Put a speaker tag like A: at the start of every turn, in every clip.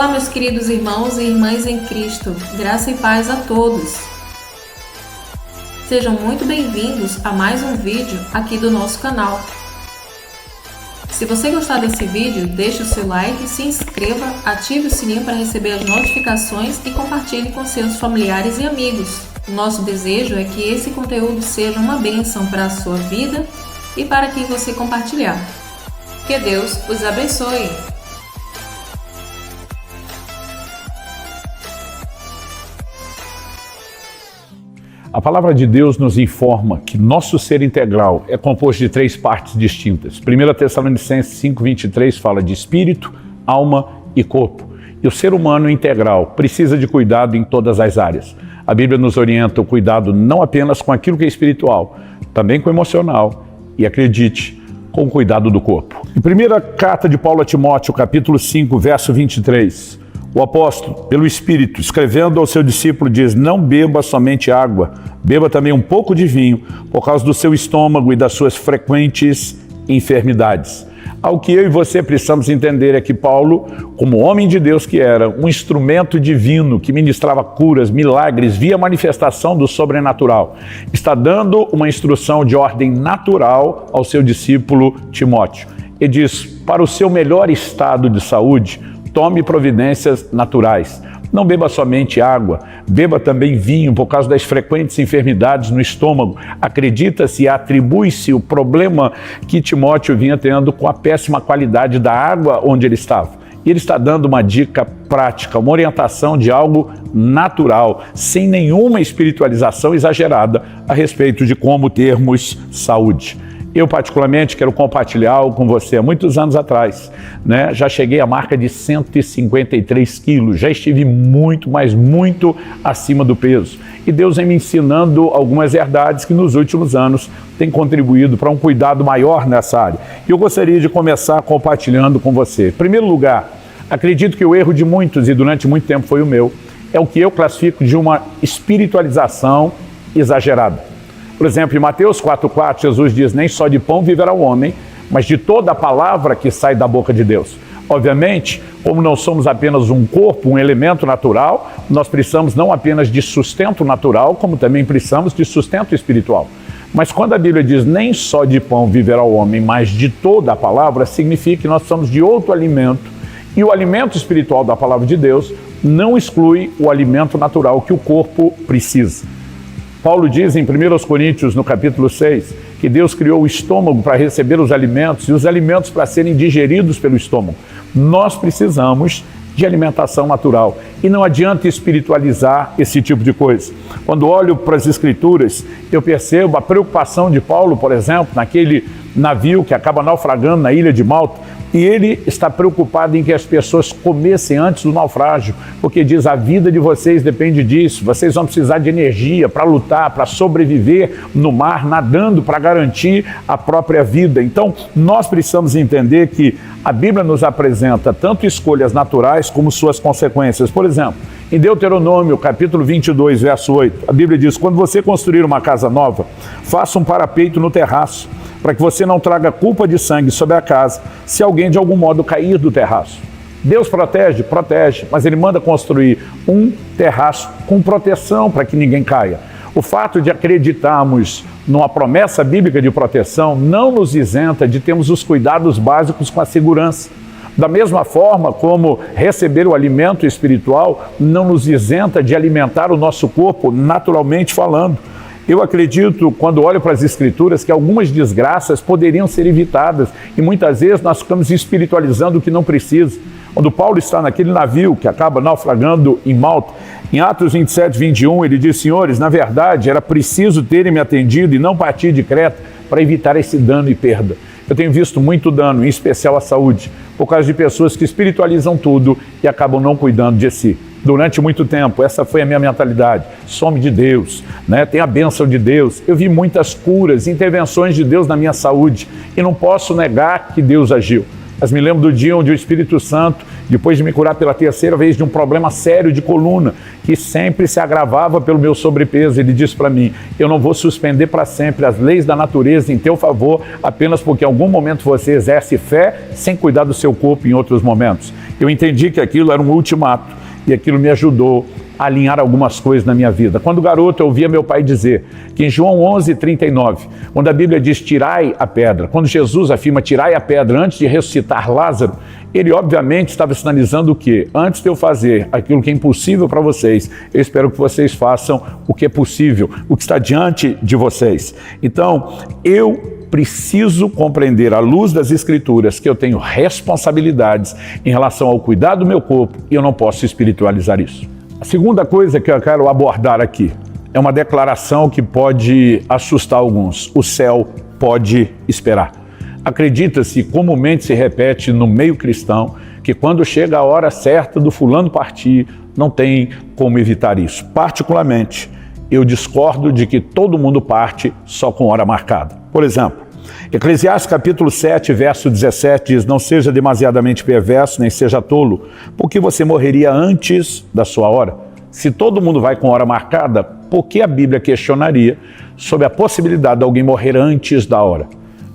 A: Olá, meus queridos irmãos e irmãs em Cristo, graça e paz a todos. Sejam muito bem-vindos a mais um vídeo aqui do nosso canal. Se você gostar desse vídeo, deixe o seu like, se inscreva, ative o sininho para receber as notificações e compartilhe com seus familiares e amigos. O nosso desejo é que esse conteúdo seja uma bênção para a sua vida e para quem você compartilhar. Que Deus os abençoe!
B: A palavra de Deus nos informa que nosso ser integral é composto de três partes distintas. 1 Tessalonicenses 5:23 fala de espírito, alma e corpo. E o ser humano integral precisa de cuidado em todas as áreas. A Bíblia nos orienta o cuidado não apenas com aquilo que é espiritual, também com o emocional e, acredite, com o cuidado do corpo. Em primeira carta de Paulo a Timóteo, capítulo 5, verso 23, o apóstolo, pelo Espírito, escrevendo ao seu discípulo, diz: não beba somente água, beba também um pouco de vinho, por causa do seu estômago e das suas frequentes enfermidades. Ao que eu e você precisamos entender é que Paulo, como homem de Deus que era, um instrumento divino que ministrava curas, milagres, via manifestação do sobrenatural, está dando uma instrução de ordem natural ao seu discípulo Timóteo. Ele diz: para o seu melhor estado de saúde, tome providências naturais. Não beba somente água, beba também vinho por causa das frequentes enfermidades no estômago. Acredita-se e atribui-se o problema que Timóteo vinha tendo com a péssima qualidade da água onde ele estava. E ele está dando uma dica prática, uma orientação de algo natural, sem nenhuma espiritualização exagerada a respeito de como termos saúde. Eu, particularmente, quero compartilhar algo com você. Há muitos anos atrás, já cheguei à marca de 153 quilos. Já estive muito, mas muito acima do peso. E Deus vem me ensinando algumas verdades que nos últimos anos têm contribuído para um cuidado maior nessa área. E eu gostaria de começar compartilhando com você. Em primeiro lugar, acredito que o erro de muitos, e durante muito tempo foi o meu, é o que eu classifico de uma espiritualização exagerada. Por exemplo, em Mateus 4,4, Jesus diz: nem só de pão viverá o homem, mas de toda a palavra que sai da boca de Deus. Obviamente, como não somos apenas um corpo, um elemento natural, nós precisamos não apenas de sustento natural, como também precisamos de sustento espiritual. Mas quando a Bíblia diz nem só de pão viverá o homem, mas de toda a palavra, significa que nós precisamos de outro alimento. E o alimento espiritual da palavra de Deus não exclui o alimento natural que o corpo precisa. Paulo diz em 1 Coríntios, no capítulo 6, que Deus criou o estômago para receber os alimentos e os alimentos para serem digeridos pelo estômago. Nós precisamos de alimentação natural e não adianta espiritualizar esse tipo de coisa. Quando olho para as Escrituras, eu percebo a preocupação de Paulo, por exemplo, naquele navio que acaba naufragando na ilha de Malta. E ele está preocupado em que as pessoas comessem antes do naufrágio, porque diz: a vida de vocês depende disso, vocês vão precisar de energia para lutar, para sobreviver no mar, nadando, para garantir a própria vida. Então, nós precisamos entender que a Bíblia nos apresenta tanto escolhas naturais como suas consequências. Por exemplo, em Deuteronômio, capítulo 22, verso 8, a Bíblia diz: quando você construir uma casa nova, faça um parapeito no terraço, para que você não traga culpa de sangue sobre a casa, se alguém de algum modo cair do terraço. Deus protege? Protege, mas Ele manda construir um terraço com proteção para que ninguém caia. O fato de acreditarmos numa promessa bíblica de proteção não nos isenta de termos os cuidados básicos com a segurança. Da mesma forma como receber o alimento espiritual não nos isenta de alimentar o nosso corpo naturalmente falando. Eu acredito, quando olho para as Escrituras, que algumas desgraças poderiam ser evitadas e muitas vezes nós ficamos espiritualizando o que não precisa. Quando Paulo está naquele navio que acaba naufragando em Malta, em Atos 27, 21, ele diz: senhores, na verdade era preciso terem me atendido e não partir de Creta para evitar esse dano e perda. Eu tenho visto muito dano, em especial à saúde, por causa de pessoas que espiritualizam tudo e acabam não cuidando de si. Durante muito tempo, essa foi a minha mentalidade. Some de Deus, tem a bênção de Deus. Eu vi muitas curas, intervenções de Deus na minha saúde e não posso negar que Deus agiu. Mas me lembro do dia onde o Espírito Santo, depois de me curar pela terceira vez de um problema sério de coluna, que sempre se agravava pelo meu sobrepeso, ele disse para mim: eu não vou suspender para sempre as leis da natureza em teu favor, apenas porque em algum momento você exerce fé sem cuidar do seu corpo em outros momentos. Eu entendi que aquilo era um ultimato e aquilo me ajudou a alinhar algumas coisas na minha vida. Quando garoto, eu ouvia meu pai dizer que em João 11:39, quando a Bíblia diz tirai a pedra, quando Jesus afirma tirai a pedra antes de ressuscitar Lázaro, ele obviamente estava sinalizando o quê? Antes de eu fazer aquilo que é impossível para vocês, eu espero que vocês façam o que é possível, o que está diante de vocês. Então, eu preciso compreender, à luz das Escrituras, que eu tenho responsabilidades em relação ao cuidado do meu corpo e eu não posso espiritualizar isso. A segunda coisa que eu quero abordar aqui é uma declaração que pode assustar alguns. O céu pode esperar. Acredita-se, comumente se repete no meio cristão, que quando chega a hora certa do fulano partir, não tem como evitar isso. Particularmente, eu discordo de que todo mundo parte só com hora marcada. Por exemplo, Eclesiastes capítulo 7, verso 17 diz: não seja demasiadamente perverso, nem seja tolo, porque você morreria antes da sua hora. Se todo mundo vai com hora marcada, por que a Bíblia questionaria sobre a possibilidade de alguém morrer antes da hora?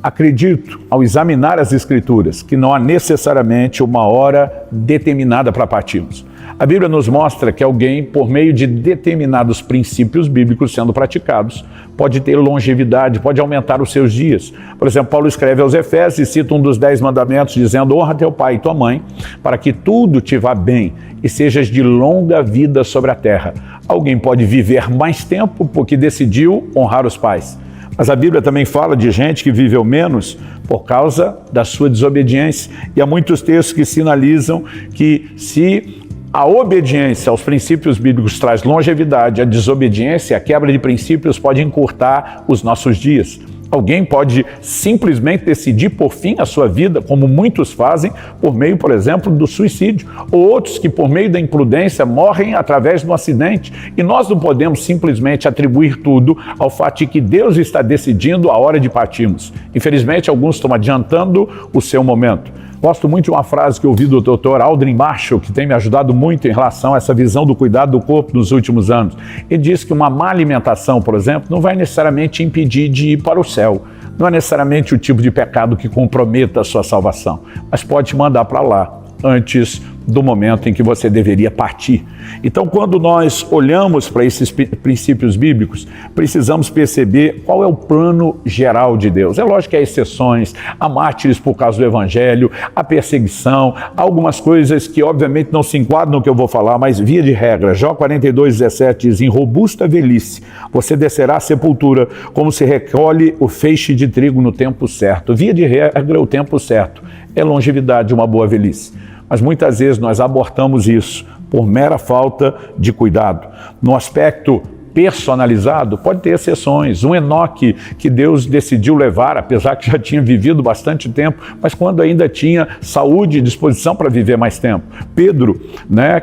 B: Acredito, ao examinar as Escrituras, que não há necessariamente uma hora determinada para partirmos. A Bíblia nos mostra que alguém, por meio de determinados princípios bíblicos sendo praticados, pode ter longevidade, pode aumentar os seus dias. Por exemplo, Paulo escreve aos Efésios e cita um dos 10 mandamentos, dizendo: honra teu pai e tua mãe, para que tudo te vá bem e sejas de longa vida sobre a terra. Alguém pode viver mais tempo porque decidiu honrar os pais. Mas a Bíblia também fala de gente que viveu menos por causa da sua desobediência. E há muitos textos que sinalizam que se a obediência aos princípios bíblicos traz longevidade, a desobediência, a quebra de princípios pode encurtar os nossos dias. Alguém pode simplesmente decidir por fim a sua vida, como muitos fazem, por meio, por exemplo, do suicídio. Ou outros que, por meio da imprudência, morrem através de um acidente. E nós não podemos simplesmente atribuir tudo ao fato de que Deus está decidindo a hora de partirmos. Infelizmente, alguns estão adiantando o seu momento. Gosto muito de uma frase que eu ouvi do Dr. Aldrin Marshall, que tem me ajudado muito em relação a essa visão do cuidado do corpo nos últimos anos. Ele diz que uma má alimentação, por exemplo, não vai necessariamente impedir de ir para o céu. Não é necessariamente o tipo de pecado que comprometa a sua salvação, mas pode te mandar para lá antes do momento em que você deveria partir. Então, quando nós olhamos para esses princípios bíblicos, precisamos perceber qual é o plano geral de Deus. É lógico que há exceções, há mártires por causa do Evangelho, há perseguição, há algumas coisas que obviamente não se enquadram no que eu vou falar, mas via de regra, Jó 42:17 diz: em robusta velhice você descerá à sepultura, como se recolhe o feixe de trigo no tempo certo. Via de regra, o tempo certo é longevidade, uma boa velhice. Mas muitas vezes nós abortamos isso por mera falta de cuidado. No aspecto personalizado, pode ter exceções. Um Enoque que Deus decidiu levar, apesar que já tinha vivido bastante tempo, mas quando ainda tinha saúde e disposição para viver mais tempo. Pedro,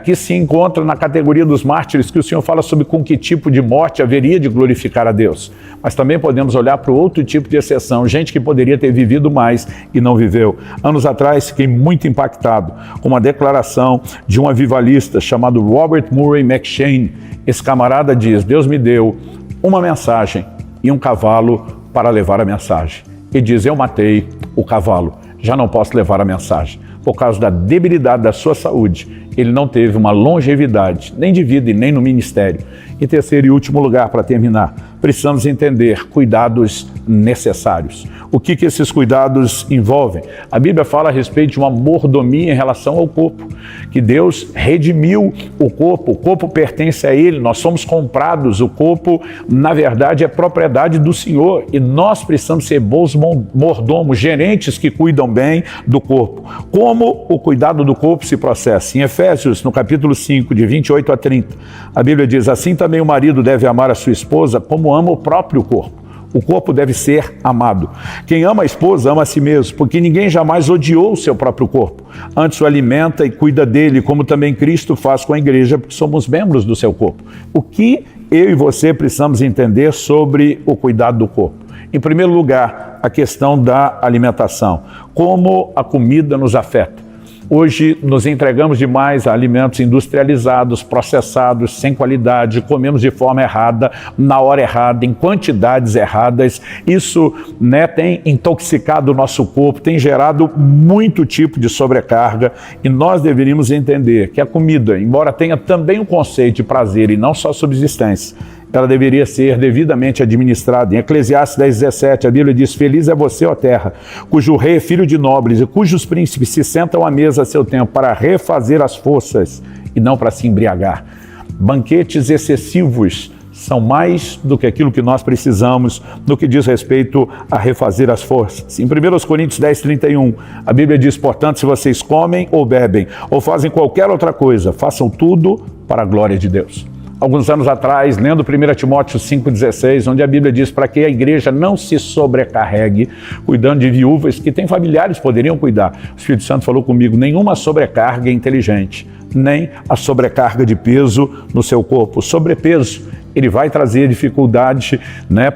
B: que se encontra na categoria dos mártires, que o Senhor fala sobre com que tipo de morte haveria de glorificar a Deus. Mas também podemos olhar para o outro tipo de exceção, gente que poderia ter vivido mais e não viveu. Anos atrás, fiquei muito impactado com uma declaração de um avivalista chamado Robert Murray McCheyne. Esse camarada diz: Deus me deu uma mensagem e um cavalo para levar a mensagem. E diz: eu matei o cavalo, já não posso levar a mensagem. Por causa da debilidade da sua saúde, ele não teve uma longevidade, nem de vida e nem no ministério. Em terceiro e último lugar, para terminar, precisamos entender cuidados necessários. O que esses cuidados envolvem? A Bíblia fala a respeito de uma mordomia em relação ao corpo, que Deus redimiu o corpo pertence a Ele, nós somos comprados, o corpo, na verdade, é propriedade do Senhor e nós precisamos ser bons mordomos, gerentes que cuidam bem do corpo. Como o cuidado do corpo se processa? Em Efésios, no capítulo 5, de 28 a 30, a Bíblia diz: assim também o marido deve amar a sua esposa como ama o próprio corpo. O corpo deve ser amado. Quem ama a esposa ama a si mesmo, porque ninguém jamais odiou o seu próprio corpo. Antes o alimenta e cuida dele, como também Cristo faz com a igreja, porque somos membros do seu corpo. O que eu e você precisamos entender sobre o cuidado do corpo? Em primeiro lugar, a questão da alimentação. Como a comida nos afeta. Hoje nos entregamos demais a alimentos industrializados, processados, sem qualidade, comemos de forma errada, na hora errada, em quantidades erradas. Isso, tem intoxicado o nosso corpo, tem gerado muito tipo de sobrecarga, e nós deveríamos entender que a comida, embora tenha também um conceito de prazer e não só subsistência, ela deveria ser devidamente administrada. Em Eclesiastes 10:17, a Bíblia diz: feliz é você, ó terra, cujo rei é filho de nobres e cujos príncipes se sentam à mesa a seu tempo para refazer as forças e não para se embriagar. Banquetes excessivos são mais do que aquilo que nós precisamos no que diz respeito a refazer as forças. Em 1 Coríntios 10:31, a Bíblia diz: portanto, se vocês comem ou bebem ou fazem qualquer outra coisa, façam tudo para a glória de Deus. Alguns anos atrás, lendo 1 Timóteo 5,16, onde a Bíblia diz para que a igreja não se sobrecarregue, cuidando de viúvas que têm familiares que poderiam cuidar. O Espírito Santo falou comigo: nenhuma sobrecarga é inteligente, nem a sobrecarga de peso no seu corpo. O sobrepeso, ele vai trazer dificuldade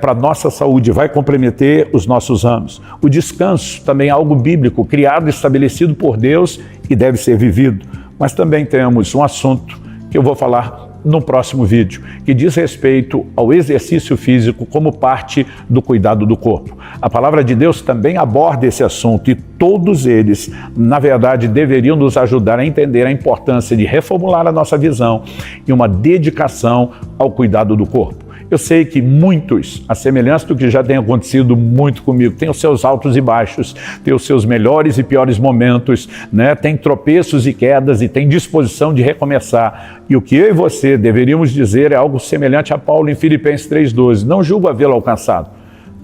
B: para a nossa saúde, vai comprometer os nossos anos. O descanso também é algo bíblico, criado e estabelecido por Deus e deve ser vivido. Mas também temos um assunto que eu vou falar no próximo vídeo, que diz respeito ao exercício físico como parte do cuidado do corpo. A palavra de Deus também aborda esse assunto, e todos eles, na verdade, deveriam nos ajudar a entender a importância de reformular a nossa visão e uma dedicação ao cuidado do corpo. Eu sei que muitos, a semelhança do que já tem acontecido muito comigo, tem os seus altos e baixos, tem os seus melhores e piores momentos, tem tropeços e quedas e tem disposição de recomeçar. E o que eu e você deveríamos dizer é algo semelhante a Paulo em Filipenses 3,12. Não julgo havê-lo alcançado.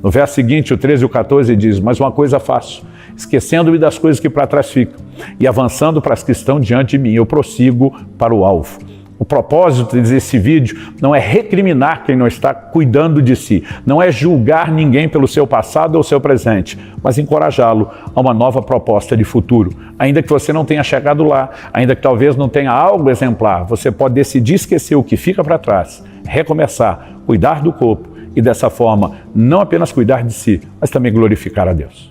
B: No verso seguinte, o 13 e o 14 diz: mas uma coisa faço, esquecendo-me das coisas que para trás ficam e avançando para as que estão diante de mim, eu prossigo para o alvo. O propósito desse vídeo não é recriminar quem não está cuidando de si, não é julgar ninguém pelo seu passado ou seu presente, mas encorajá-lo a uma nova proposta de futuro. Ainda que você não tenha chegado lá, ainda que talvez não tenha algo exemplar, você pode decidir esquecer o que fica para trás, recomeçar, cuidar do corpo e dessa forma não apenas cuidar de si, mas também glorificar a Deus.